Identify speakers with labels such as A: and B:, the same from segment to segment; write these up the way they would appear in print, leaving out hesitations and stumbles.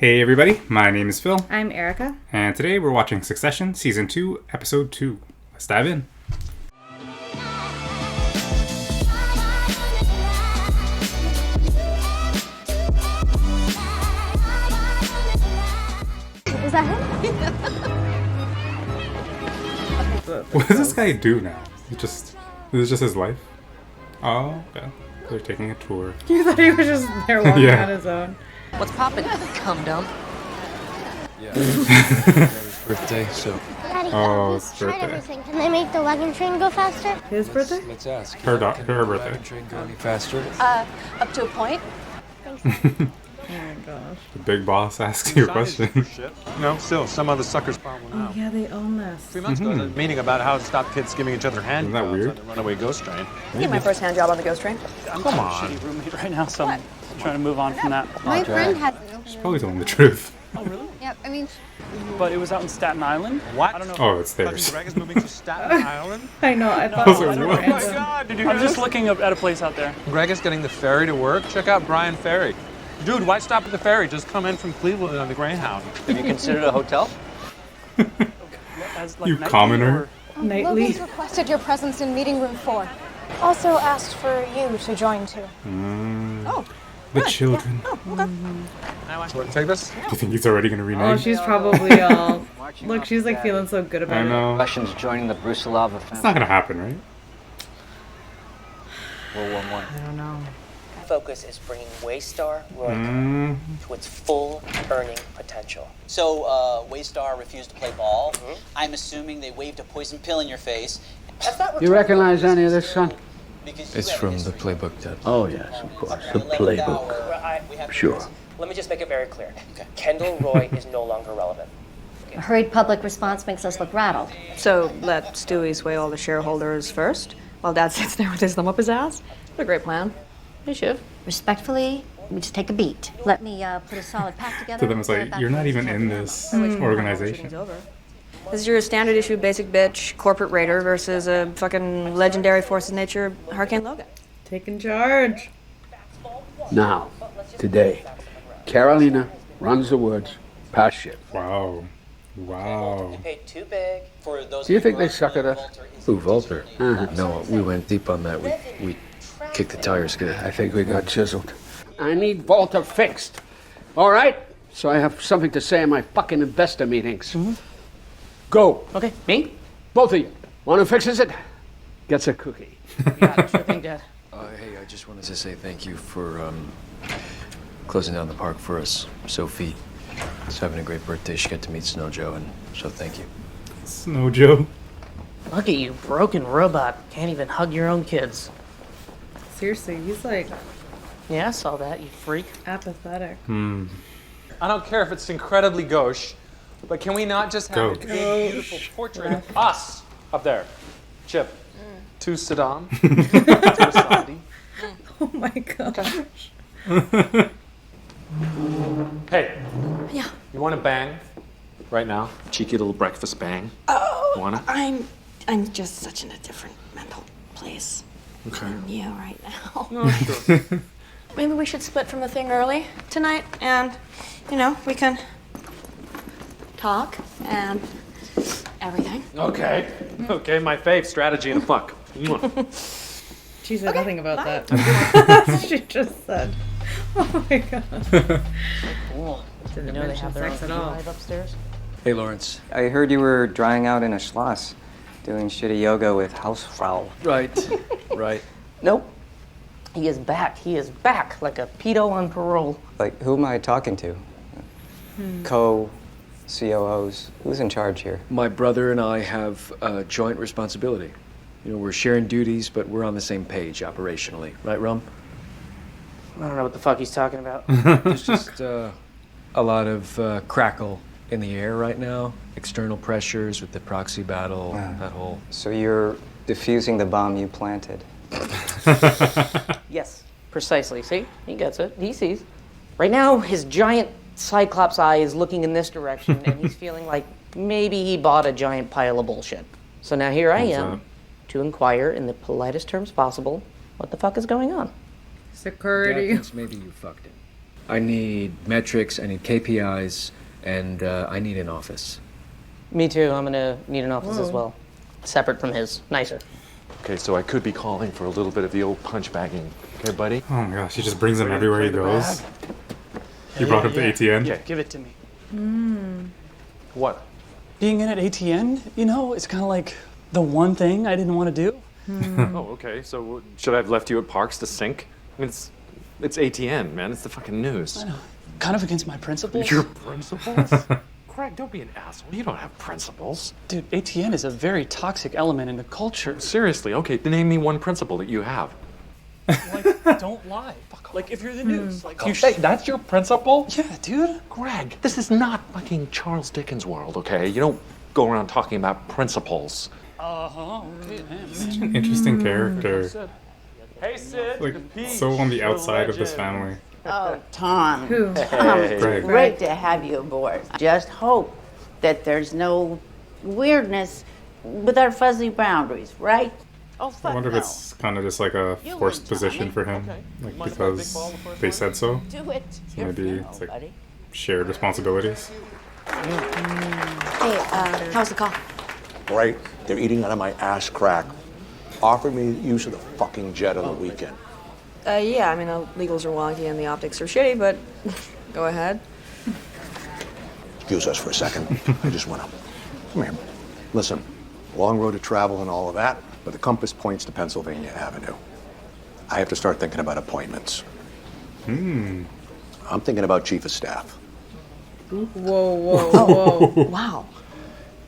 A: Hey everybody, my name is Phil.
B: I'm Erica.
A: And today we're watching Succession Season 2, Episode 2. Let's dive in.
C: Is that him?
A: What does this guy do now? Is this just his life? Oh, okay. They're taking a tour.
B: You thought he was just there walking
A: Yeah.
B: on his own.
D: What's poppin'? Come down.
E: Yeah. It's birthday, so.
C: Daddy,
A: Oh,
C: he's
A: it's
C: tried
A: birthday.
C: everything. Can they make the wagon train go faster?
B: His birthday?
E: Let's ask.
A: Her
E: Can the
A: birthday.
E: wagon train go any faster?
D: Up to a point.
B: Oh my gosh.
A: The big boss asks you a question.
F: No, still, some other suckers found one
B: Oh
F: out.
B: yeah, they own this.
F: 3 months ago, the meeting about how to stop kids giving each other hand
A: Isn't that
F: jobs
A: weird?
F: on the runaway ghost train.
D: I get my first hand job on the ghost train.
F: Come on.
G: Shitty roommate right now, so I'm trying to move on from that.
C: My friend has.
A: She's probably telling the truth.
C: Yep, I mean,
G: But it was out in Staten Island.
F: What?
G: I don't know.
A: Oh, it's
F: Fucking
A: theirs.
F: Greg is moving to Staten Island?
B: I know, I thought
A: was
B: it
A: like,
B: was
A: what?
F: Oh my
B: random.
F: god, did you
G: I'm
F: hear
G: just
F: this?
G: looking up at a place out there.
F: Greg is getting the ferry to work. Check out Brian Ferry. Dude, why stop at the ferry? Just come in from Cleveland on the Greyhound.
H: Have you considered a hotel?
G: As,
A: You
G: nightly
A: commoner.
B: Nightly.
C: Logan's requested your presence in meeting room 4. Also asked for you to join too.
A: The children.
F: Want to take this?
A: Do you think he's already going to
B: Oh,
A: renege?
B: she's probably all... Look, she's like feeling so good about
A: I
B: it.
A: know.
H: Russians joining the Brusilova
A: It's
H: family.
A: not going to happen, right?
H: World War I.
B: I don't know.
I: Focus is bringing Waystar Roy to its full earning potential.
J: So, Waystar refused to play ball. I'm assuming they waved a poison pill in your face.
I: That's not
H: You recognize any of this, son?
J: Because
E: It's
J: you have
E: from the
J: history.
E: playbook, Dad.
H: Oh, yes, of course. The playbook.
I: We have
H: Sure.
I: Let me just make it very clear. Kendall Roy is no longer relevant.
C: A hurried public response makes us look rattled.
D: So let Stewie sway all the shareholders first, while Dad sits there with his thumb up his ass. What a great plan. Hey, Shiv.
C: Respectfully, let me just take a beat. Let me put a solid pack together.
A: To them, it's like, you're not even in this organization.
D: This is your standard issue basic bitch corporate raider versus a fucking legendary force of nature Hurricane Logan.
B: Taking charge.
K: Now, today, Carolina runs the woods, past shit.
A: Wow. Wow.
I: Paid too big.
J: For those
K: Do you
J: of
K: think
J: who
K: they
J: aren't
K: suck at us?
J: familiar, Walter is
E: Who, Volter?
K: Uh-huh.
E: No, we went deep on that. We kicked the tires good.
K: I think we got chiseled. I need Volta fixed. All right? So I have something to say in my fucking investor meetings. Go.
D: Okay, me?
K: Both of you. One who fixes it gets a cookie.
D: Yeah, sure thing, Dad.
E: Hey, I just wanted to say thank you for closing down the park for us. Sophie is having a great birthday. She got to meet Snow Joe, and so thank you.
A: Snow Joe.
D: Look at you, broken robot. Can't even hug your own kids.
B: Seriously, he's like
D: Yeah, I saw that, you freak.
B: apathetic.
F: I don't care if it's incredibly gauche, but can we not just have a
A: Gauche.
F: big, beautiful portrait of us up there? Chip. To Saddam. To Asadi.
B: Oh my gosh.
F: Hey,
D: Yeah.
F: you want to bang right now? Cheeky little breakfast bang.
D: Oh,
F: Wanna?
D: I'm just such in a different mental place
F: Okay.
D: than you right now. Maybe we should split from the thing early tonight, and we can talk and everything.
F: Okay. Okay, my fave strategy and a fuck.
B: She said nothing about that. She just said. Oh my god.
D: Cool.
B: Didn't
D: You know they
B: mention
D: have their
B: sex
D: own
B: at all.
D: beehive upstairs.
E: Hey, Lawrence.
H: I heard you were drying out in a schloss, doing shitty yoga with Hausfrau.
E: Right. Right.
D: Nope. He is back. He is back like a pedo on parole.
H: Like, who am I talking to? Co-COOs? Who's in charge here?
E: My brother and I have joint responsibility. We're sharing duties, but we're on the same page operationally. Right, Rum?
D: I don't know what the fuck he's talking about.
E: There's just a lot of crackle in the air right now. External pressures with the proxy battle, that whole...
H: So you're diffusing the bomb you planted.
D: Yes, precisely. See? He gets it. He sees. Right now, his giant cyclops eye is looking in this direction, and he's feeling like maybe he bought a giant pile of bullshit. So now here I am to inquire in the politest terms possible what the fuck is going on.
B: Security.
E: Dad thinks maybe you fucked him. I need metrics, I need KPIs, and I need an office.
D: Me too. I'm gonna need an office as well. Separate from his. Nicer.
F: Okay, so I could be calling for a little bit of the old punch bagging. Okay, buddy?
A: Oh my gosh, he just brings him everywhere he goes. He brought him to ATN.
G: Yeah, give it to me.
F: What?
G: Being in at ATN, you know, it's kind of like the one thing I didn't want to do.
F: Oh, okay. So should I have left you at Parks to sink? I mean, it's ATN, man. It's the fucking news.
G: I know. Kind of against my principles.
F: Your principles? Craig, don't be an asshole. You don't have principles.
G: Dude, ATN is a very toxic element in the culture.
F: Seriously, okay, name me one principle that you have.
G: Like, don't lie. Like, if you're the news, like, you
F: That's your principle?
G: Yeah, dude.
F: Greg, this is not fucking Charles Dickens' world, okay? You don't go around talking about principles.
G: Okay, man.
A: Interesting character.
F: Hey, Sid.
A: Like, so on the outside of this family.
L: Oh, Tom.
B: Who?
A: Greg.
L: Great to have you aboard. Just hope that there's no weirdness with our fuzzy boundaries, right? Oh, fuck
A: I wonder if
L: no.
A: it's kind of just like a
L: You
A: forced
L: win,
A: position
L: Tommy.
A: for him, like because they said so.
L: Do it.
A: So
L: Your
A: maybe
L: funeral,
A: it's like
L: buddy.
A: shared responsibilities.
M: Hey, how's the call?
N: Right? They're eating out of my ass crack. Offered me use of the fucking jet on the weekend.
M: Yeah, I mean, the legals are wonky and the optics are shitty, but go ahead.
N: Excuse us for a second. I just want to... Come here. Listen, long road to travel and all of that, but the compass points to Pennsylvania Avenue. I have to start thinking about appointments. I'm thinking about chief of staff.
B: Whoa.
M: Wow.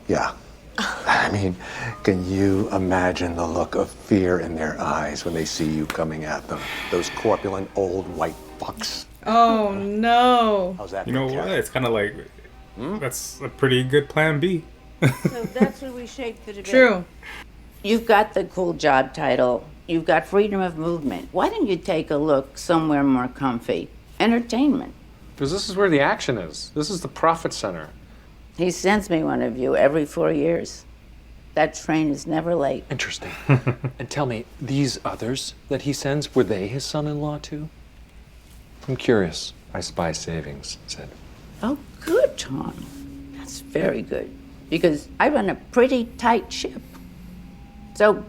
N: Yeah. I mean, can you imagine the look of fear in their eyes when they see you coming at them? Those corpulent old white fucks.
B: Oh no.
N: How's that?
A: You know what? It's kind of like that's a pretty good plan B.
L: So that's what we shaped for today.
B: True.
L: You've got the cool job title. You've got freedom of movement. Why don't you take a look somewhere more comfy? Entertainment.
F: Because this is where the action is. This is the profit center.
L: He sends me one of you every 4 years. That train is never late.
F: Interesting. And tell me, these others that he sends, were they his son-in-law too? I'm curious. I spy savings, Sid.
L: Oh, good, Tom. That's very good. Because I run a pretty tight ship. So,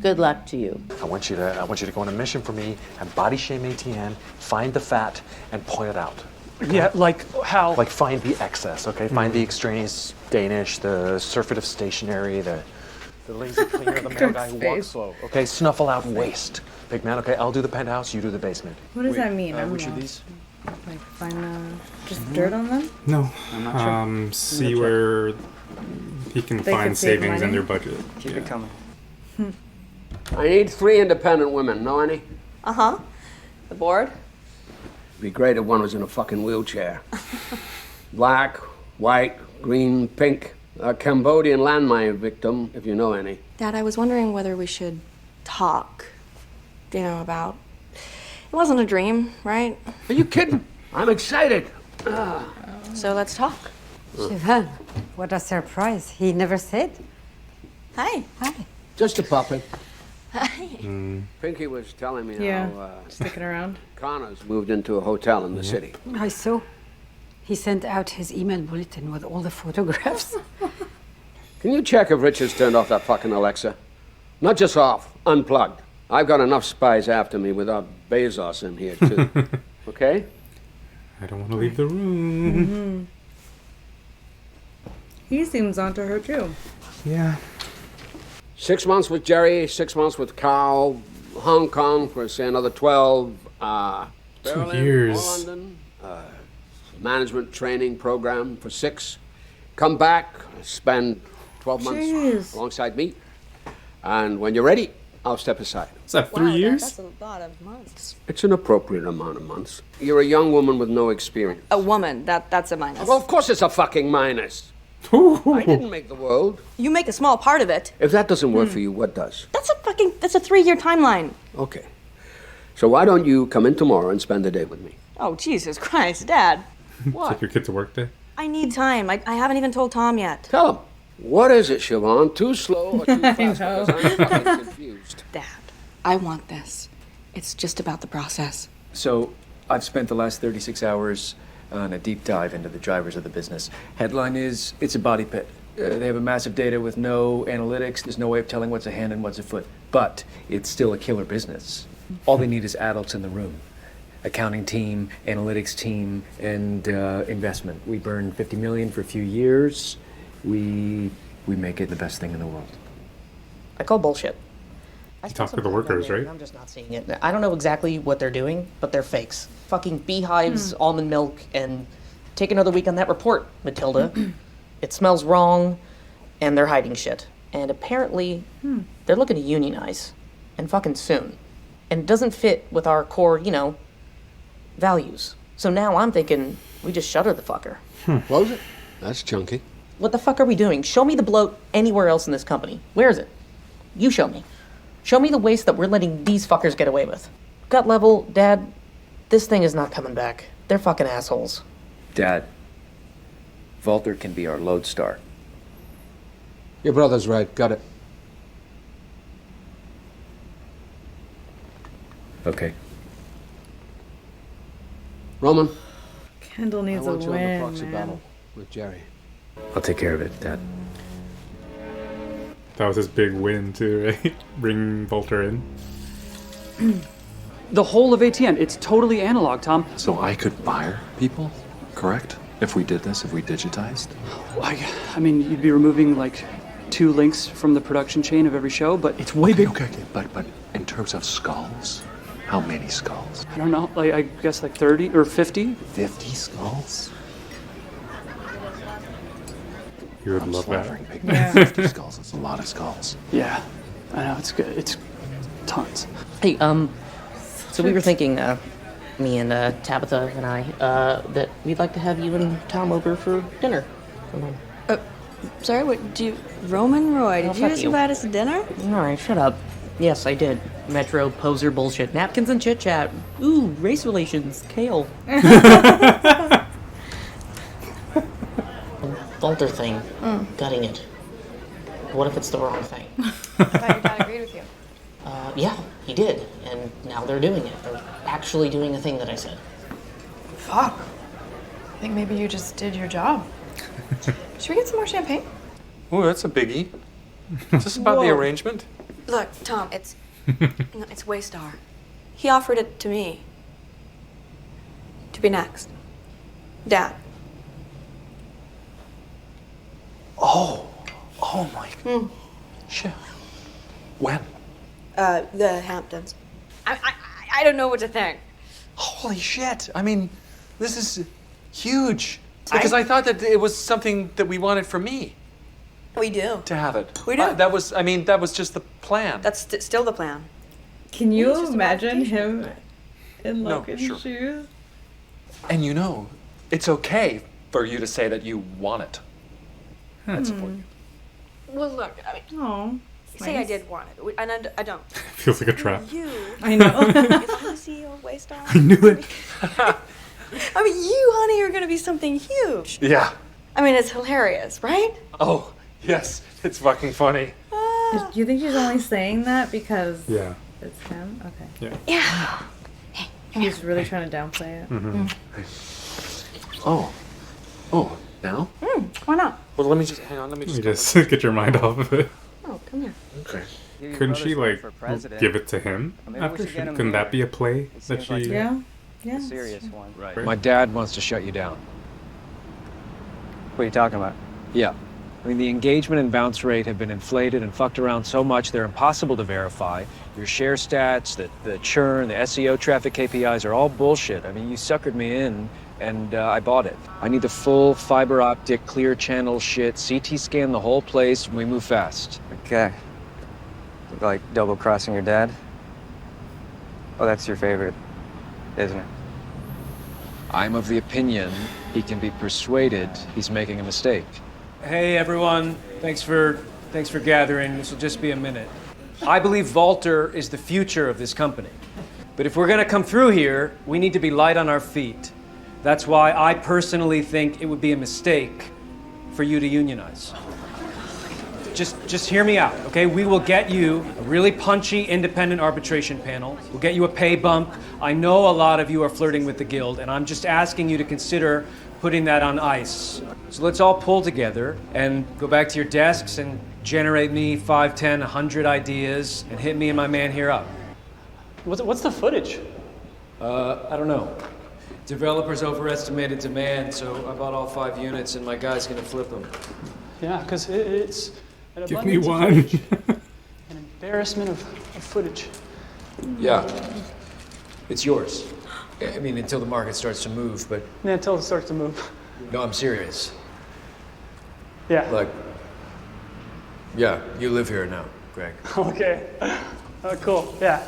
L: good luck to you.
F: I want you to go on a mission for me and body shame ATN, find the fat, and point it out.
G: Yeah, like how?
F: Like find the excess, okay? Find the extraneous Danish, the surfeit stationery, the lazy cleaner, the male guy who walks slow. Okay, snuffle out waste. Big man, okay, I'll do the penthouse, you do the basement.
B: What does that mean?
K: Which of these?
B: Like find just dirt on them?
A: No.
K: I'm not sure.
A: See where he can
B: They
A: find
B: could save
A: savings in
B: money?
A: their budget.
H: Keep it coming.
K: I need 3 independent women. Know any?
M: Uh-huh. The board?
K: Be great if one was in a fucking wheelchair. Black, white, green, pink. A Cambodian landmine victim, if you know any.
M: Dad, I was wondering whether we should talk, you know, about... It wasn't a dream, right?
K: Are you kidding? I'm excited.
M: So let's talk.
O: Shivan, what a surprise. He never said.
M: Hi.
O: Hi.
K: Just a puppet.
M: Hi.
K: Pinky was telling me
B: Yeah.
K: how
B: Sticking around.
K: Connor's moved into a hotel in the city.
O: I saw. He sent out his email bulletin with all the photographs.
K: Can you check if Richard's turned off that fucking Alexa? Not just off, unplugged. I've got enough spies after me without Bezos in here, too. Okay?
A: I don't want to leave the room.
B: He seems onto her too.
A: Yeah.
K: 6 months with Jerry, 6 months with Carl, Hong Kong for, say, another 12.
A: 2
K: Berlin,
A: years.
K: London, management training program for 6. Come back, spend 12 months
B: Jeez.
K: alongside me. And when you're ready, I'll step aside.
A: Is that 3 years?
M: That's a lot of months.
K: It's an appropriate amount of months. You're a young woman with no experience.
M: A woman, that's a minus.
K: Well, of course it's a fucking minus. I didn't make the world.
M: You make a small part of it.
K: If that doesn't work for you, what does?
M: That's a 3-year timeline.
K: Okay. So why don't you come in tomorrow and spend the day with me?
M: Oh, Jesus Christ, Dad.
A: Take your kid to work day.
M: I need time. I haven't even told Tom yet.
K: Tell him. What is it, Siobhan? Too slow or too fast?
B: know.
K: Because I'm fucking confused.
M: Dad, I want this. It's just about the process.
E: So, I've spent the last 36 hours on a deep dive into the drivers of the business. Headline is, it's a body pit. They have a massive data with no analytics. There's no way of telling what's a hand and what's a foot. But it's still a killer business. All they need is adults in the room. Accounting team, analytics team, and investment. We burn $50 million for a few years. We make it the best thing in the world.
D: I call bullshit.
A: You talk to the workers, right?
D: I'm just not seeing it. I don't know exactly what they're doing, but they're fakes. Fucking beehives, almond milk, and take another week on that report, Matilda. It smells wrong, and they're hiding shit. And apparently, they're looking to unionize. And fucking soon. And it doesn't fit with our core, values. So now I'm thinking, we just shutter the fucker.
K: Close it? That's chunky.
D: What the fuck are we doing? Show me the bloat anywhere else in this company. Where is it? You show me. Show me the waste that we're letting these fuckers get away with. Gut level, Dad, this thing is not coming back. They're fucking assholes.
E: Dad, Walter can be our lodestar.
K: Your brother's right. Got it.
E: Okay.
K: Roman.
B: Kendall needs
K: I want
B: a
K: you
B: win,
K: on the proxy
B: man.
K: battle with Jerry.
E: I'll take care of it, Dad.
A: That was his big win too, right? Bring Volter in.
G: The whole of ATN, it's totally analog, Tom.
F: So I could fire people, correct? If we did this, if we digitized?
G: I mean, you'd be removing like 2 links from the production chain of every show, but it's way bigger.
F: Okay. But in terms of skulls, how many skulls?
G: I don't know, like I guess like 30 or 50?
F: 50 skulls?
A: You would
F: I'm
A: love
F: slavering
A: that.
F: big man. 50 skulls, it's a lot of skulls.
G: Yeah, I know, it's good. It's tons.
D: Hey, so we were thinking, me and Tabitha and I, that we'd like to have you and Tom over for dinner.
M: Sorry, what do you... Roman Roy, did you just invite us to dinner?
D: Alright, shut up. Yes, I did. Metro poser bullshit. Napkins and chit-chat. Ooh, race relations. Kale. Volter thing. Gutting it. What if it's the wrong thing?
M: I thought your dad agreed with you.
D: Yeah, he did. And now they're doing it. They're actually doing the thing that I said.
M: Fuck. I think maybe you just did your job. Should we get some more champagne?
F: Oh, that's a biggie. Is this about the arrangement?
M: Look, Tom, it's Waystar. He offered it to me. To be next. Dad.
F: Oh my. Shit. When?
M: The Hamptons. I don't know what to think.
F: Holy shit. I mean, this is huge. Because I thought that it was something that we wanted for me.
M: We do.
F: To have it.
M: We do.
F: That was just the plan.
M: That's still the plan.
B: Can you imagine him in
F: No,
B: Logan's
F: sure.
B: shoes?
F: And it's okay for you to say that you want it. I support you.
M: Well, look, I mean, say I did want it, and I don't.
A: Feels like a trap.
M: You.
B: I know.
M: If I'm the CEO of Waystar.
A: I knew it.
M: I mean, you, honey, are going to be something huge.
F: Yeah.
M: I mean, it's hilarious, right?
F: Oh, yes. It's fucking funny.
B: Do you think she's only saying that because
A: Yeah.
B: it's him? Okay.
A: Yeah.
M: Yeah.
B: He's really trying to downplay it.
F: Oh, now?
M: Why not?
F: Well, let me just hang on. Let me
A: You
F: just.
A: just get your mind off of it.
M: Oh, come here.
F: Okay.
A: Couldn't she give it to him after? Couldn't that be a play that she?
B: Yeah. Yeah.
H: Serious one.
A: Right.
E: My dad wants to shut you down.
H: What are you talking about?
E: Yeah. I mean, the engagement and bounce rate have been inflated and fucked around so much they're impossible to verify. Your share stats, the churn, the SEO traffic KPIs are all bullshit. I mean, you suckered me in, and I bought it. I need the full fiber optic, clear channel shit, CT scan the whole place, and we move fast.
H: Okay. Like double-crossing your dad? Oh, that's your favorite, isn't it?
E: I'm of the opinion he can be persuaded he's making a mistake.
P: Hey everyone, thanks for gathering. This will just be a minute. I believe Volter is the future of this company. But if we're gonna come through here, we need to be light on our feet. That's why I personally think it would be a mistake for you to unionize. just hear me out, okay? We will get you a really punchy independent arbitration panel. We'll get you a pay bump. I know a lot of you are flirting with the guild, and I'm just asking you to consider putting that on ice. So let's all pull together and go back to your desks and generate me 5, 10, 100 ideas and hit me and my man here up.
G: What's the footage?
P: I don't know. Developers overestimated demand, so I bought all 5 units and my guy's gonna flip them.
G: Yeah, because it's an
A: Give me
G: abundance of
A: one.
G: footage. An embarrassment of footage.
P: Yeah. It's yours. I mean, until the market starts to move, but...
G: Yeah, until it starts to move.
P: No, I'm serious.
G: Yeah.
P: Like, yeah, you live here now, Greg.
G: Okay. Cool. Yeah.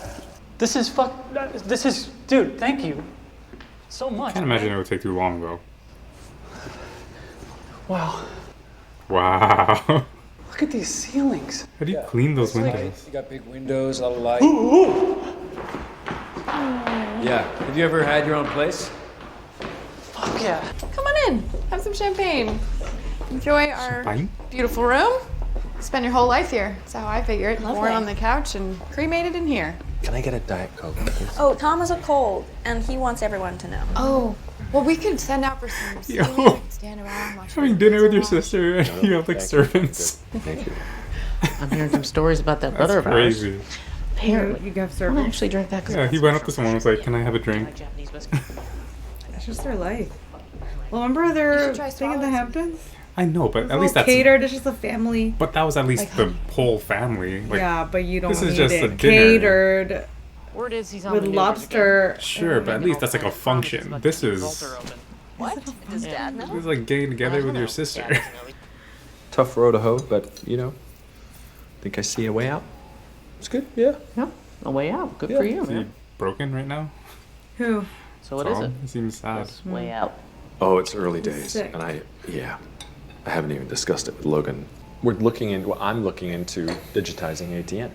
G: This is, dude, thank you so much.
A: I can't imagine it would take too long, though.
G: Wow.
A: Wow.
G: Look at these ceilings.
A: How do you clean those windows?
P: You got big windows, a lot of light.
G: Ooh.
P: Yeah. Have you ever had your own place?
G: Fuck yeah.
Q: Come on in. Have some champagne. Enjoy our
A: Champagne?
Q: beautiful room. Spend your whole life here. That's how I figure it.
M: Lovely.
Q: Born on the couch and cremated in here.
F: Can I get a Diet Coke, please?
M: Oh, Tom has a cold, and he wants everyone to know.
Q: Oh, well, we could send out for some
A: Yo.
Q: seaweed, stand around, watch
A: Having dinner with your sister and you have like servants.
F: Thank you.
D: I'm hearing some stories about that brother
A: That's
D: of ours.
A: crazy.
D: Apparently.
B: You have
D: I
B: servants.
D: don't actually drink that because
A: Yeah, he went up to someone and was like, "Can I have a drink?"
D: Japanese whiskey.
B: It's just their life. Well, remember their thing in the Hamptons?
A: I know, but
B: It's
A: at
B: all
A: least that's
B: catered. It's just a family.
A: But that was at least
B: Like,
A: the whole family. Like,
B: yeah, but you don't
A: this
B: need
A: is just
B: it
A: a dinner.
B: catered
D: Word is he's on
B: with
D: the news
B: lobster.
A: Sure, but at least that's like a function. This is
M: What? Does Dad know?
A: this is like getting together with your sister.
F: Tough road to hoe, but, you know, think I see a way out. It's good, yeah.
D: Yeah, a way out. Good
F: Yeah.
D: for you,
A: Is he
D: man.
A: broken right now?
B: Who?
D: So what is it?
A: It seems sad.
D: This way out.
F: Oh, it's early days,
B: sick.
F: and I haven't even discussed it with Logan. I'm looking into digitizing ATN,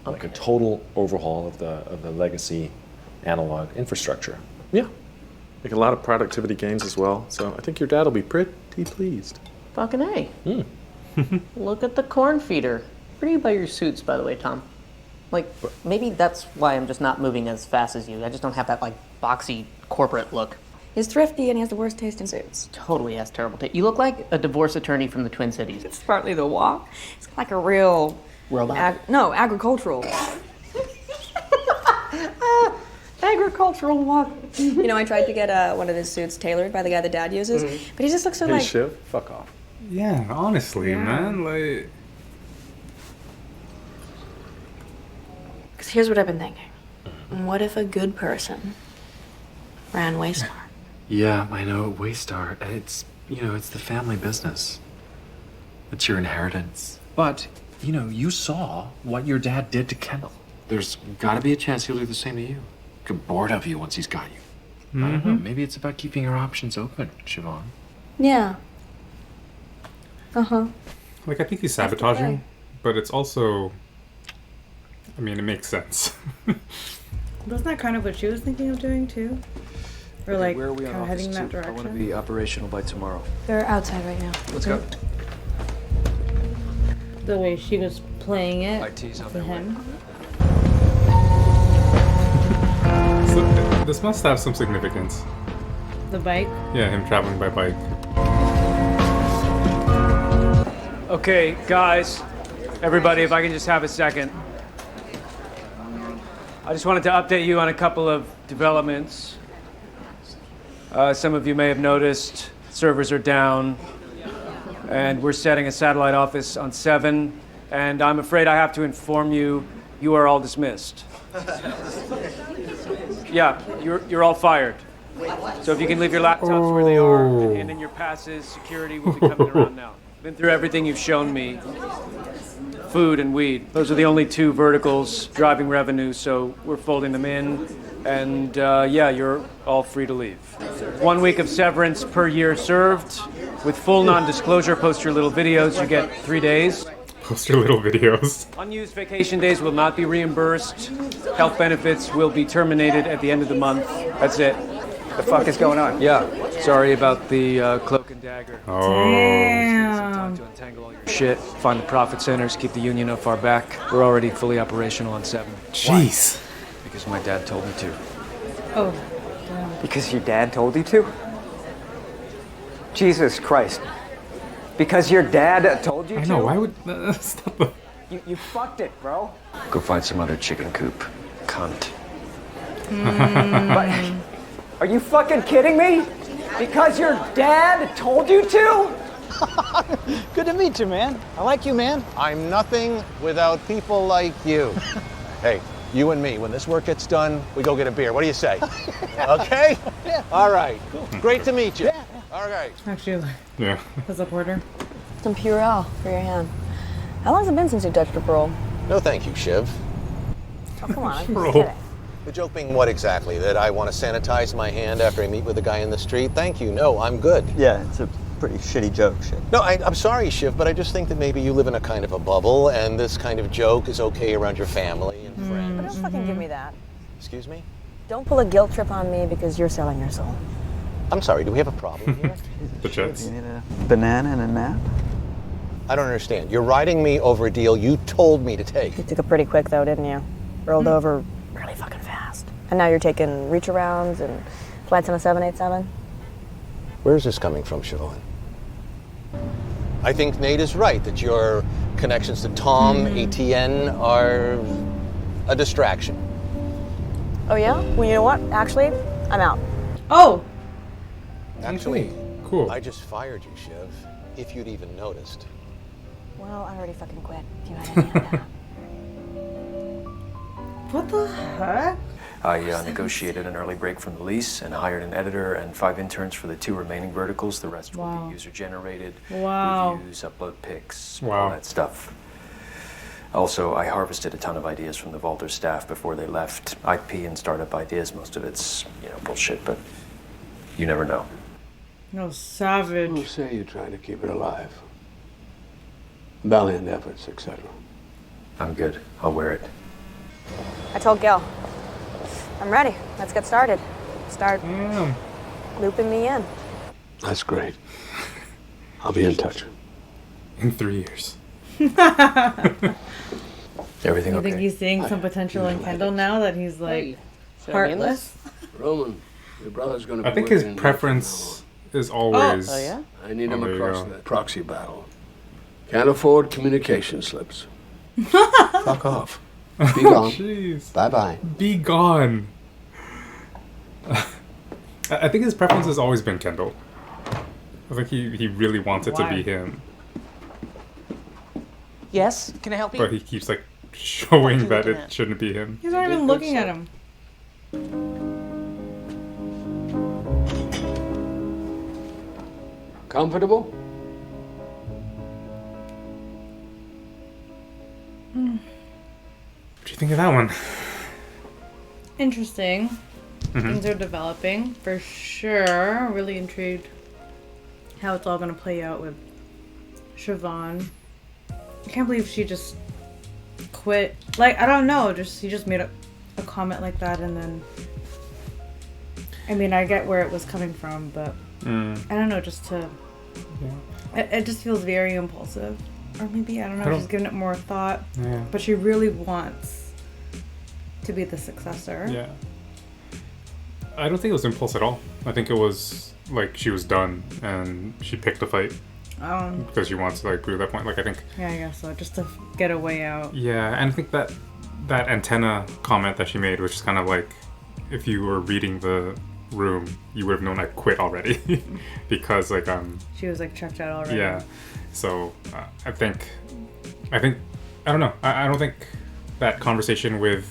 F: like a total overhaul of the legacy analog infrastructure. Yeah, like a lot of productivity gains as well. So I think your dad will be pretty pleased.
D: Fucking A. Look at the corn feeder. Where do you buy your suits, by the way, Tom? Like, maybe that's why I'm just not moving as fast as you. I just don't have that, like, boxy corporate look.
M: He's thrifty and he has the worst taste in suits.
D: Totally has terrible taste. You look like a divorce attorney from the Twin Cities.
M: It's partly the walk. It's like a real...
D: Robot?
M: No, agricultural.
D: Agricultural walk.
M: You know, I tried to get one of his suits tailored by the guy the Dad uses, but he just looks so
F: Hey,
M: like...
F: Shiv, fuck off.
A: Yeah, honestly, man, like.
M: Because here's what I've been thinking. What if a good person ran Waystar?
F: Yeah, I know, Waystar. It's, it's the family business. It's your inheritance. But, you saw what your dad did to Kendall. There's gotta be a chance he'll do the same to you. Get bored of you once he's got you. I don't know, maybe it's about keeping your options open, Siobhan.
M: Yeah. Uh-huh.
A: Like, I think he's sabotaging, but it's also. I mean, it makes sense.
B: Wasn't that kind of what she was thinking of doing too? Or like
E: Where are we on
B: kind of
E: office
B: heading that
E: two? I want to
B: direction?
E: be operational by tomorrow.
M: They're outside right now.
E: Let's go.
B: The way she was playing it
E: IT's on
B: to
E: their way.
B: him.
A: So, this must have some significance.
B: The bike.
A: Yeah, him traveling by bike.
P: Okay, guys, everybody, if I can just have a second. I just wanted to update you on a couple of developments. Some of you may have noticed servers are down, and we're setting a satellite office on 7, and I'm afraid I have to inform you, you are all dismissed. Yeah, you're all fired. So if you can leave your laptops where they are and hand in your passes, security will be coming around now. Been through everything you've shown me. Food and weed. Those are the only 2 verticals driving revenue, so we're folding them in. And yeah, you're all free to leave. 1 week of severance per year served. With full non-disclosure, post your little videos, you get 3 days.
A: Post your little videos.
P: Unused vacation days will not be reimbursed. Health benefits will be terminated at the end of the month. That's it.
E: the fuck is going on? Yeah, sorry about the cloak and dagger.
B: Damn.
E: To untangle all your shit, find the profit centers, keep the union up far back. We're already fully operational on 7.
A: Jeez.
E: Why? Because my dad told me to.
B: Oh, damn.
H: Because your dad told you to? Jesus Christ. Because your dad told you to?
A: I know, why would... stop the...
H: You fucked it, bro.
E: Go find some other chicken coop. Cunt.
H: But, are you fucking kidding me? Because your dad told you to?
R: Good to meet you, man. I like you, man.
N: I'm nothing without people like you. Hey, you and me, when this work gets done, we go get a beer. What do you say? Okay?
R: Yeah.
N: All right. Cool. Great to meet you.
R: Yeah.
N: All right.
B: Actually,
A: yeah.
B: What's up, order?
M: Some Purell for your hand. How long's it been since you touched a parole?
N: No, thank you, Shiv.
M: Oh, come on. I'm just
A: Parole.
M: kidding.
N: The joke being what exactly? That I want to sanitize my hand after I meet with a guy in the street? Thank you. No, I'm good.
H: Yeah, it's a pretty shitty joke, Shiv.
N: No, I'm sorry, Shiv, but I just think that maybe you live in a kind of a bubble, and this kind of joke is okay around your family and friends.
M: But don't fucking give me that.
N: Excuse me?
M: Don't pull a guilt trip on me because you're selling your soul.
N: I'm sorry, do we have a problem here?
A: The Jets.
H: You need a banana and a nap?
N: I don't understand. You're riding me over a deal you told me to take.
M: You took it pretty quick though, didn't you? Rolled over really fucking fast. And now you're taking reach arounds and flights on a 787?
N: Where's this coming from, Siobhan? I think Nate is right that your connections to Tom, ATN, are a distraction.
M: Oh yeah? Well, you know what? Actually, I'm out.
B: Oh!
N: Actually,
A: cool.
N: I just fired you, Shiv, if you'd even noticed.
M: Well, I already fucking quit. If you had any of that.
B: What the heck?
E: I negotiated an early break from the lease and hired an editor and 5 interns for the 2 remaining verticals. The rest will be user-generated, reviews, upload pics, all that stuff. Also, I harvested a ton of ideas from the Vaulter staff before they left. IP and startup ideas, most of it's, bullshit, but you never know.
B: No, savage.
K: Who say you're trying to keep it alive? Valiant efforts, etc.
E: I'm good. I'll wear it.
M: I told Gil. I'm ready. Let's get started. Start looping me in.
K: That's great. I'll be in touch.
A: In 3 years.
E: Everything
B: You
E: okay?
B: think he's seeing some potential in Kendall now that he's like heartless?
K: Roman, your brother's gonna be
A: I think his
K: working
A: preference is always...
B: Oh, yeah?
K: I need him
A: there you
K: across
A: go.
K: the proxy battle. Can't afford communication slips. Fuck off. Be gone.
A: Jeez.
K: Bye-bye.
A: Be gone. I think his preference has always been Kendall. I think he really wants it to be him.
D: Yes, can I help you?
A: But he keeps like showing that it shouldn't be him.
B: He's not even looking at him.
K: Comfortable?
A: What do you think of that one?
B: Interesting. Things are developing for sure. Really intrigued how it's all gonna play out with Siobhan. I can't believe she just quit. Like, I don't know. He just made a comment like that, and then. I mean, I get where it was coming from, but I don't know. Just to. Yeah. It just feels very impulsive, or maybe I don't know. She's giving it more thought.
A: Yeah.
B: But she really wants to be the successor.
A: Yeah. I don't think it was impulse at all. I think it was like she was done and she picked a fight because she wants to like prove that point. Like I think.
B: Yeah, I guess so. Just to get a way out.
A: Yeah, and I think that antenna comment that she made, which is kind of like, if you were reading the room, you would have known I quit already because like
B: She was like checked out already.
A: Yeah. So I think I don't know. I don't think that conversation with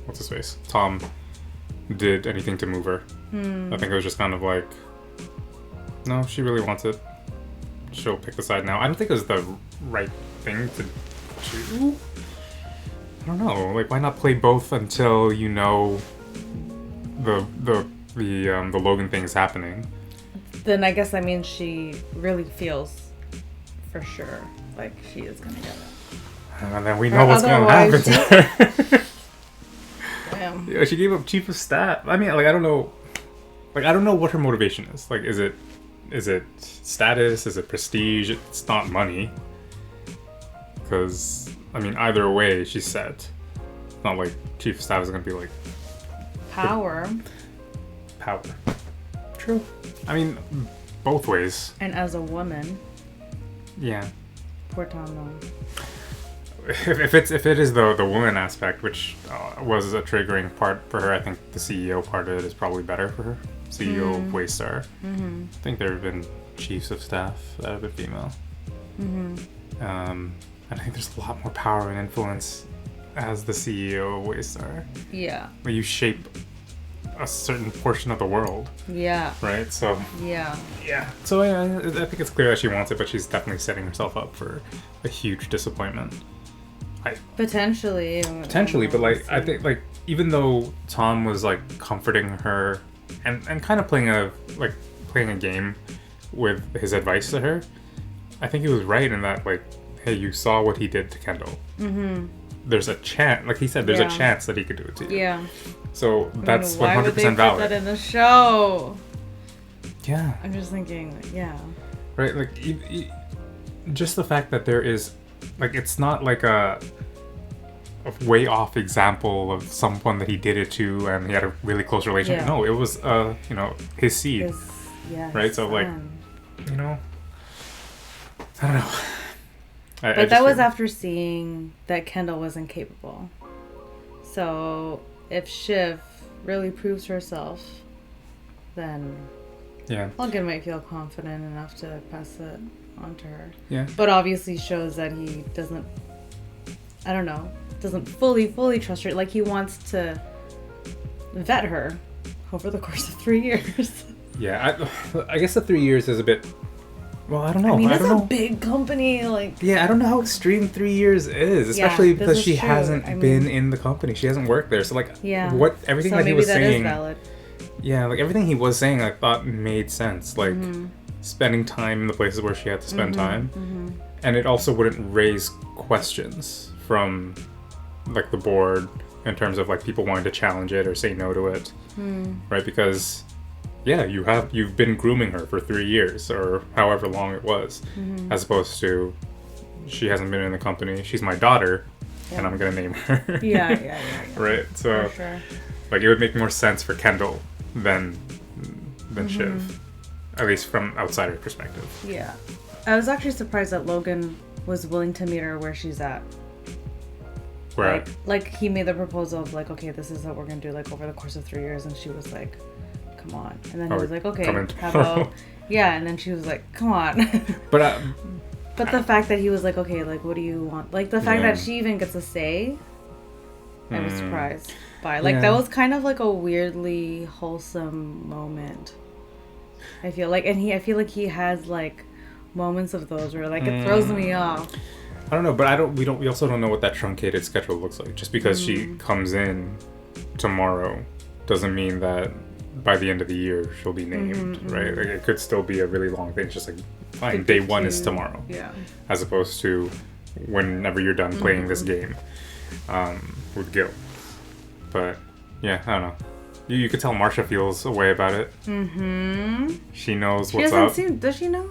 A: what's his face? Tom did anything to move her. I think it was just kind of like, no, she really wants it. She'll pick the side now. I don't think it was the right thing to do. I don't know. Like, why not play both until you know the Logan thing is happening?
B: Then I guess that means she really feels for sure like she is gonna get it.
A: And then we know what's gonna happen to her.
B: Damn.
A: Yeah, she gave up chief of staff. I mean, like, I don't know what her motivation is. Like, is it status? Is it prestige? It's not money. Because, I mean, either way, she's set. It's not like chief of staff is going to be like...
B: Power.
A: True. I mean, both ways.
B: And as a woman.
A: Yeah.
B: Poor Tom, though.
A: If it is the woman aspect, which was a triggering part for her, I think the CEO part of it is probably better for her. CEO of Waystar.
B: Mm-hmm.
A: I think there have been chiefs of staff that have been female.
B: Mm-hmm.
A: And I think there's a lot more power and influence as the CEO of Waystar.
B: Yeah.
A: Where you shape a certain portion of the world.
B: Yeah.
A: Right? So...
B: Yeah.
A: Yeah. So I think it's clear that she wants it, but she's definitely setting herself up for a huge disappointment.
B: Potentially,
A: but like I think like even though Tom was like comforting her and kind of playing a game with his advice to her, I think he was right in that, like, hey, you saw what he did to Kendall.
B: Mm-hmm.
A: There's a chance, like he said, there's a chance that he could do it to you.
B: Yeah.
A: So that's 100%
B: why would they
A: valid.
B: put that in the show?
A: Yeah.
B: I'm just thinking, yeah.
A: Right, like just the fact that there is, like, it's not like a way off example of someone that he did it to and he had a really close relationship.
B: Yeah.
A: No, it was his seed. Right? So like, you know, I don't know.
B: But that was after seeing that Kendall was incapable. So if Shiv really proves herself, then Logan might feel confident enough to pass it on to her.
A: Yeah.
B: But obviously shows that he doesn't fully trust her. Like, he wants to vet her over the course of 3 years.
A: Yeah, I guess the 3 years is a bit... Well, I don't know.
B: I mean,
A: I
B: it's
A: don't
B: a
A: know.
B: big company, like...
A: Yeah, I don't know how extreme 3 years is, especially because she hasn't been in the company. She hasn't worked there. So, like, everything that he was saying...
B: Is valid.
A: Yeah, like, everything he was saying, I thought made sense. Like, spending time in the places where she had to spend time.
B: Mm-hmm.
A: And it also wouldn't raise questions from, like, the board in terms of, like, people wanting to challenge it or say no to it. Right? Because... Yeah, you've been grooming her for 3 years or however long it was, as opposed to she hasn't been in the company. She's my daughter, and I'm gonna name her.
B: Yeah.
A: Right. So,
B: for sure.
A: Like, it would make more sense for Kendall than Shiv, at least from outsider perspective.
B: Yeah, I was actually surprised that Logan was willing to meet her where she's at.
A: Right.
B: Like he made the proposal of like, okay, this is what we're gonna do like over the course of 3 years, and she was like, come on. And then he was like, okay, how about... Yeah, and then she was like, come on.
A: But
B: the fact that he was like, okay, like, what do you want? Like, the fact that she even gets a say, I was surprised by. Like, that was kind of like a weirdly wholesome moment. I feel like, and I feel like he has, like, moments of those where, like, it throws me off.
A: I don't know, but we also don't know what that truncated schedule looks like. Just because she comes in tomorrow doesn't mean that by the end of the year she'll be named, right? Like, it could still be a really long thing. It's just like, fine, day one is tomorrow, as opposed to whenever you're done playing this game with Gil. But yeah, I don't know. You could tell Marsha feels a way about it. She knows what's up.
B: Does she know?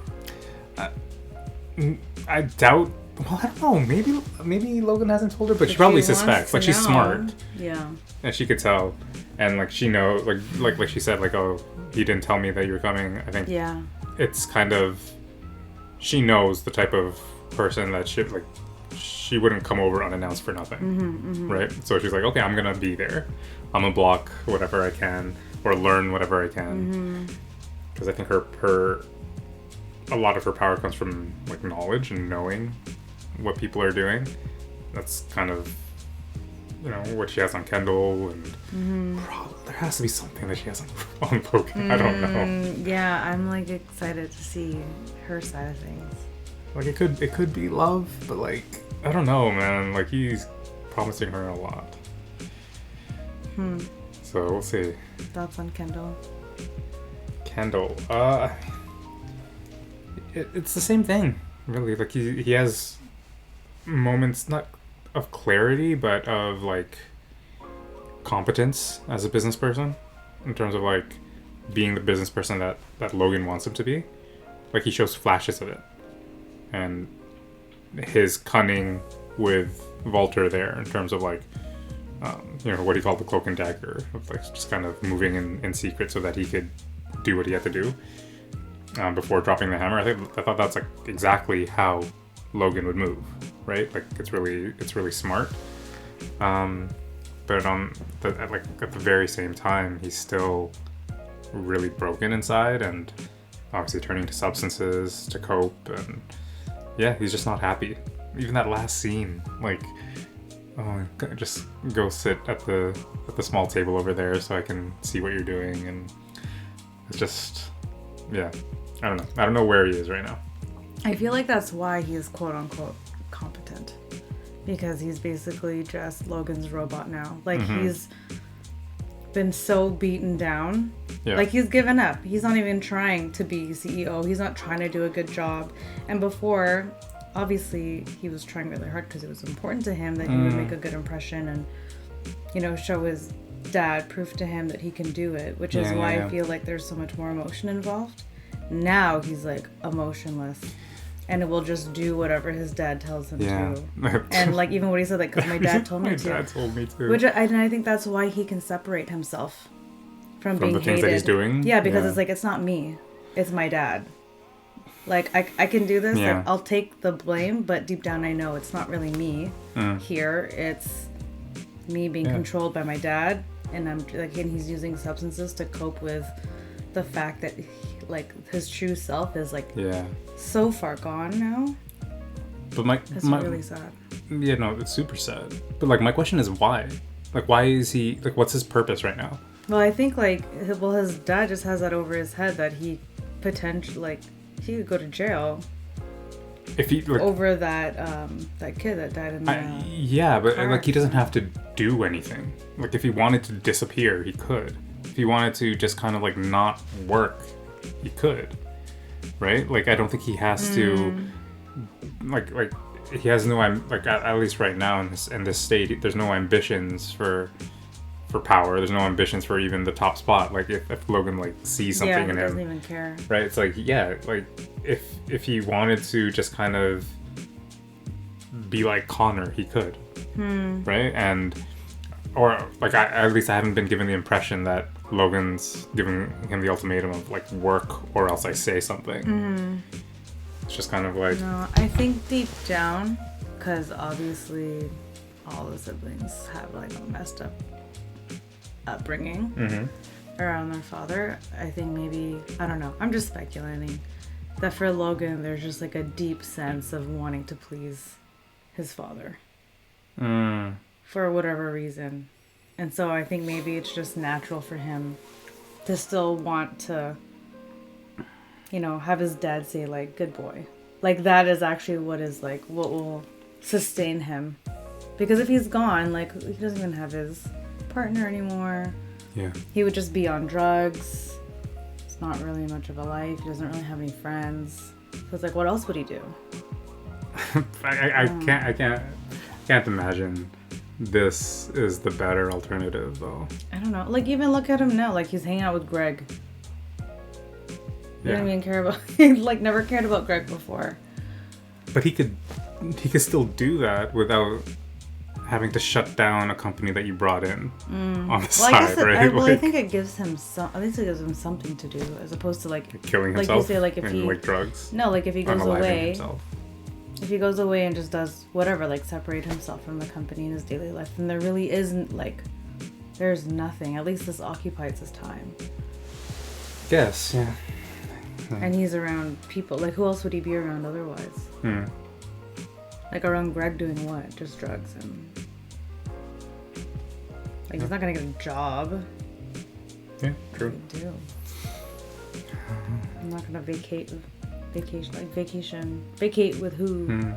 A: I doubt. Well, I don't know. Maybe Logan hasn't told her, but she probably suspects. Like, she's smart.
B: Yeah.
A: And she could tell. And, like, she knows, like she said, like, oh, he didn't tell me that you were coming. I think it's kind of, she knows the type of person that she wouldn't come over unannounced for nothing, right? So she's like, okay, I'm going to be there. I'm going to block whatever I can or learn whatever I can. Because I think a lot of her power comes from, like, knowledge and knowing what people are doing. That's kind of, you know, what she has on Kendall, and there has to be something that she has on Logan. I don't know.
B: Yeah, I'm like excited to see her side of things.
A: Like, it could be love, but like, I don't know, man. Like, he's promising her a lot. So we'll see.
B: Thoughts on Kendall?
A: It's the same thing, really. Like, he has moments not of clarity, but of, like, competence as a business person, in terms of like being the business person that Logan wants him to be. Like he shows flashes of it, and his cunning with Walter there in terms of like what he called the cloak and dagger, of like just kind of moving in secret so that he could do what he had to do before dropping the hammer. I thought that's like exactly how Logan would move, right? Like it's really smart. But at the very same time, he's still really broken inside, and obviously turning to substances to cope, and yeah, he's just not happy. Even that last scene, like, oh, just go sit at the small table over there so I can see what you're doing, and it's just, yeah, I don't know where he is right now.
B: I feel like that's why he is quote unquote competent, because he's basically just Logan's robot now. Like he's been so beaten down. Yeah. Like he's given up. He's not even trying to be CEO. He's not trying to do a good job. And before, obviously, he was trying really hard because it was important to him that he would make a good impression and, show his dad, proof to him that he can do it, which is why I feel like there's so much more emotion involved. Now he's like emotionless, and it will just do whatever his dad tells him to. And like even what he said, like, because my dad told me to.
A: My dad told me to.
B: Which I think that's why he can separate himself from being
A: the things
B: hated.
A: that he's doing.
B: Yeah, because it's like, it's not me, it's my dad. Like I can do this. Like, I'll take the blame, but deep down I know it's not really me here. It's me being controlled by my dad, and I'm like, and he's using substances to cope with the fact that his true self is like so far gone now.
A: But
B: it's really sad.
A: Yeah, no, it's super sad. But like my question is why? Like why is he like what's his purpose right now?
B: Well, I think his dad just has that over his head that he potentially he could go to jail. If he over that kid that died in the
A: but
B: car.
A: like he doesn't have to do anything. Like if he wanted to disappear, he could. If he wanted to just kind of like not work, he could, right? Like I don't think he has to like he has no at least right now in this state, there's no ambitions for power. There's no ambitions for even the top spot. Like if Logan like sees something in him,
B: doesn't even care,
A: right? It's like like if he wanted to just kind of be like Connor, he could, right? And or like at least I haven't been given the impression that Logan's giving him the ultimatum of like work or else I say something. It's just kind of like
B: no. I think deep down, because obviously all the siblings have like a messed up upbringing around their father. I think maybe, I don't know, I'm just speculating, that for Logan there's just like a deep sense of wanting to please his father for whatever reason. And so I think maybe it's just natural for him to still want to, have his dad say like, good boy. Like that is actually what will sustain him. Because if he's gone, like he doesn't even have his partner anymore. Yeah. He would just be on drugs. It's not really much of a life. He doesn't really have any friends. So it's like, what else would he do?
A: I can't imagine this is the better alternative though.
B: I don't know. Like even look at him now. Like he's hanging out with Greg. He didn't even care about like never cared about Greg before.
A: But he could still do that without having to shut down a company that you brought in on the side, right?
B: I think it gives him something to do as opposed to like
A: killing himself.
B: Like you say, like if he
A: like drugs.
B: No, like if he goes away. If he goes away and just does whatever, like separate himself from the company in his daily life, then there really isn't like there's nothing. At least this occupies his time.
A: Yes, yeah.
B: And he's around people. Like who else would he be around otherwise? Like around Greg doing what? Just drugs and like he's not gonna get a job.
A: Yeah, true.
B: What do you do? I'm not gonna vacate with who?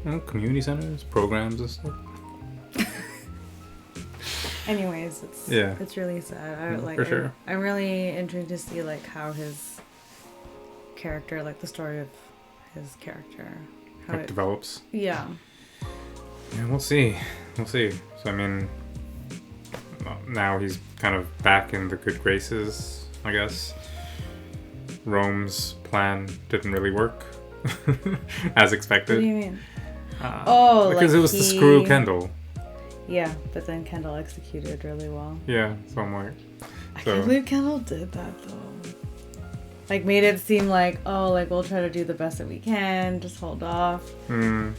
A: Well, community centers, programs and stuff.
B: Anyways, it's really sad.
A: For sure.
B: I'm really intrigued to see like how his character, like the story of his character, how it
A: develops.
B: Yeah.
A: Yeah, we'll see. So I mean, now he's kind of back in the good graces, I guess. Rome's plan didn't really work as expected.
B: What do you mean?
A: Because
B: like
A: it was to screw Kendall.
B: Yeah, but then Kendall executed really well.
A: Yeah, so I'm like...
B: I can't believe Kendall did that, though. Like, made it seem like, oh, like, we'll try to do the best that we can, just hold off. The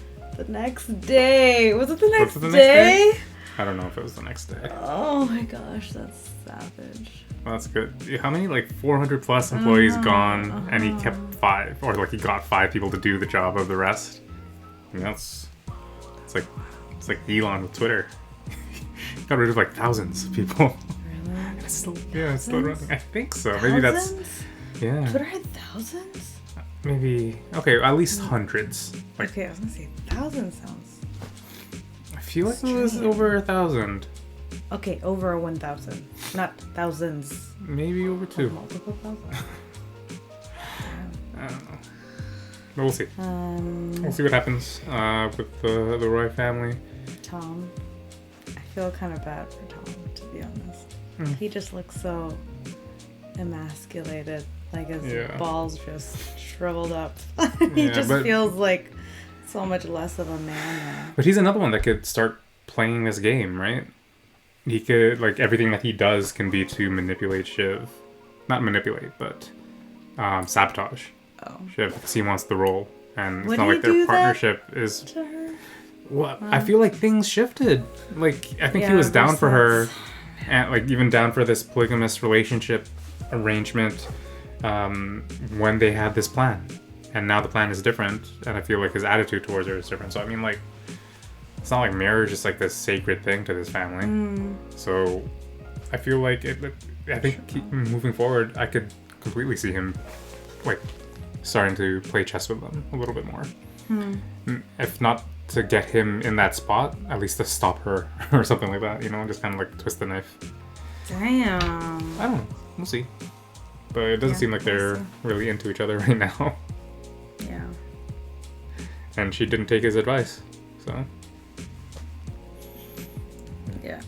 B: next day. Was it the next day?
A: I don't know if it was the next day.
B: Oh my gosh, that's savage.
A: Well, that's good. How many, like, 400 plus employees gone, and he kept 5, or like he got 5 people to do the job of the rest? I mean, it's like Elon with Twitter. He got rid of like thousands of people.
B: Really?
A: It's still running. I think so. Maybe that's yeah.
B: Twitter had thousands?
A: Maybe at least hundreds. Like,
B: okay, I was gonna say thousands sounds.
A: I feel like it was over 1,000.
B: Okay, over 1,000, not thousands.
A: Maybe over 2.
B: Multiple thousands.
A: I don't know. But we'll see. We'll see what happens with the Roy family.
B: Tom, I feel kind of bad for Tom, to be honest. He just looks so emasculated, like his balls just shriveled up. He just feels like so much less of a man now.
A: But he's another one that could start playing this game, right? He could, like, everything that he does can be to manipulate Shiv. Not manipulate, but sabotage Shiv, because he wants the role. And it's not like their partnership is...
B: to her?
A: Well, I feel like things shifted. Like, I think he was down for her, and like even down for this polygamous relationship arrangement when they had this plan. And now the plan is different, and I feel like his attitude towards her is different. So I mean, like, it's not like marriage is like this sacred thing to this family. So I feel like I think moving forward, I could completely see him like starting to play chess with them a little bit more. If not to get him in that spot, at least to stop her or something like that, you know, just kind of like twist the knife.
B: Damn.
A: I don't know. We'll see. But it doesn't seem like they're really into each other right now.
B: Yeah.
A: And she didn't take his advice, so.
B: Yeah.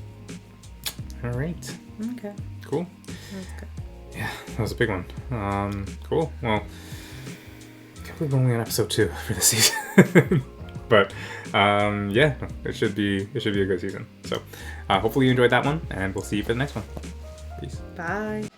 A: All right.
B: Okay.
A: Cool.
B: That's good.
A: Yeah, that was a big one. Cool. Well, I can't believe we're only on episode 2 for this season. But yeah, it should be a good season. So hopefully you enjoyed that one, and we'll see you for the next one. Peace.
B: Bye.